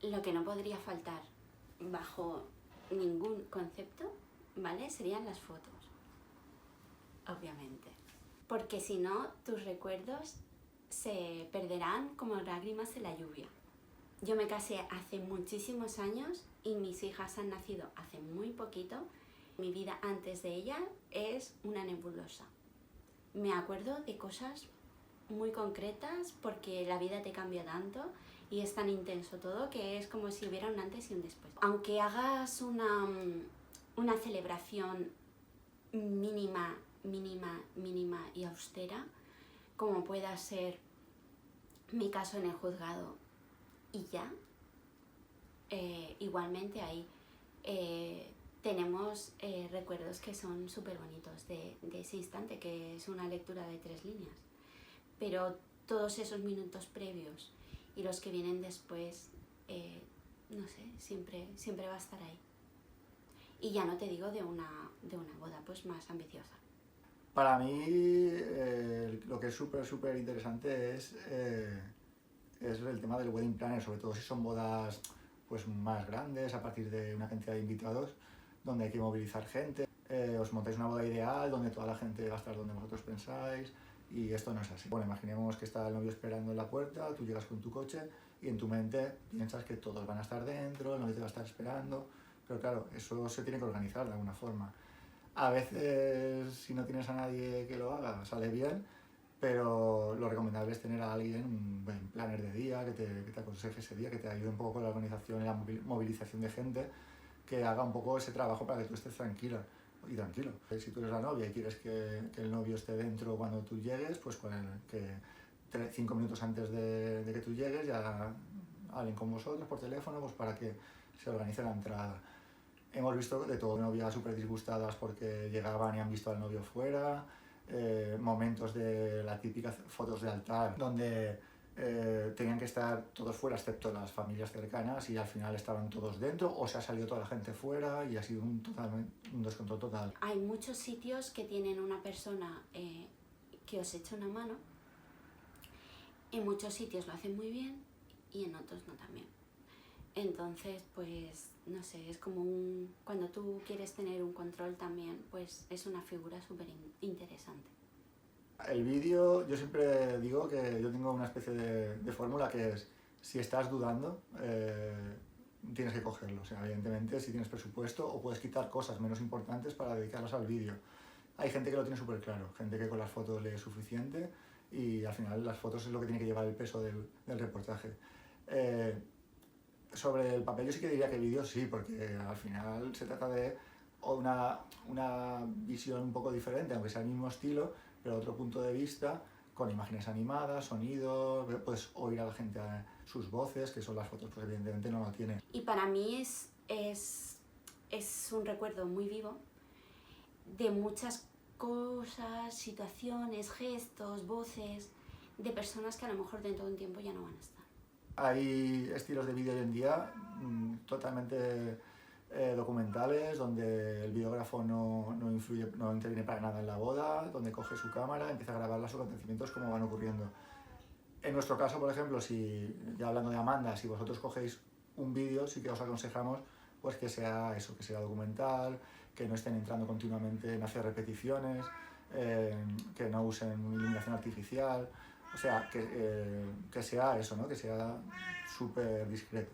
Lo que no podría faltar bajo ningún concepto, ¿vale? Serían las fotos, obviamente. Porque si no, tus recuerdos se perderán como lágrimas en la lluvia. Yo me casé hace muchísimos años y mis hijas han nacido hace muy poquito. Mi vida antes de ella es una nebulosa. Me acuerdo de cosas muy concretas porque la vida te cambia tanto y es tan intenso todo que es como si hubiera un antes y un después. Aunque hagas una celebración mínima y austera, como pueda ser mi caso en el juzgado y ya, igualmente ahí tenemos recuerdos que son súper bonitos de ese instante, que es una lectura de 3 líneas. Pero todos esos minutos previos y los que vienen después, no sé, siempre va a estar ahí. Y ya no te digo de una boda pues más ambiciosa. Para mí lo que es súper interesante es el tema del wedding planner, sobre todo si son bodas pues más grandes, a partir de una cantidad de invitados, donde hay que movilizar gente. Os montáis una boda ideal, donde toda la gente va a estar donde vosotros pensáis, y esto no es así. Bueno, imaginemos que está el novio esperando en la puerta, tú llegas con tu coche y en tu mente piensas que todos van a estar dentro, el novio te va a estar esperando, pero claro, eso se tiene que organizar de alguna forma. A veces, si no tienes a nadie que lo haga, sale bien, pero lo recomendable es tener a alguien, un buen planner de día, que te aconseje ese día, que te ayude un poco con la organización y la movilización de gente, que haga un poco ese trabajo para que tú estés tranquila y tranquilo. Si tú eres la novia y quieres que el novio esté dentro cuando tú llegues, pues que 5 minutos antes de que tú llegues ya hablen con vosotros por teléfono, pues para que se organice la entrada. Hemos visto de todo, novias súper disgustadas porque llegaban y han visto al novio fuera, momentos de la típica fotos de altar donde tenían que estar todos fuera excepto las familias cercanas y al final estaban todos dentro o se ha salido toda la gente fuera y ha sido un descontrol total. Hay muchos sitios que tienen una persona que os echa una mano, en muchos sitios lo hacen muy bien y en otros no tan bien. Entonces, pues, no sé, es como cuando tú quieres tener un control también, pues es una figura súper interesante. El vídeo, yo siempre digo que yo tengo una especie de fórmula que es, si estás dudando, tienes que cogerlo. O sea, evidentemente, si tienes presupuesto o puedes quitar cosas menos importantes para dedicarlas al vídeo. Hay gente que lo tiene súper claro, gente que con las fotos le es suficiente y al final las fotos es lo que tiene que llevar el peso del reportaje. Sobre el papel yo sí que diría que el vídeo sí, porque al final se trata de una visión un poco diferente, aunque sea el mismo estilo, pero otro punto de vista, con imágenes animadas, sonidos, puedes oír a la gente sus voces, que son las fotos, pues evidentemente no lo tienen. Y para mí es un recuerdo muy vivo de muchas cosas, situaciones, gestos, voces, de personas que a lo mejor dentro de un tiempo ya no van a estar. Hay estilos de vídeo hoy en día totalmente documentales, donde el videógrafo no interviene para nada en la boda, donde coge su cámara, empieza a grabar los acontecimientos como van ocurriendo. En nuestro caso, por ejemplo, ya hablando de Amanda, si vosotros cogéis un vídeo, sí que os aconsejamos pues que sea eso, que sea documental, que no estén entrando continuamente en hacer repeticiones, que no usen iluminación artificial, o sea, que sea eso, ¿no? Que sea súper discreto.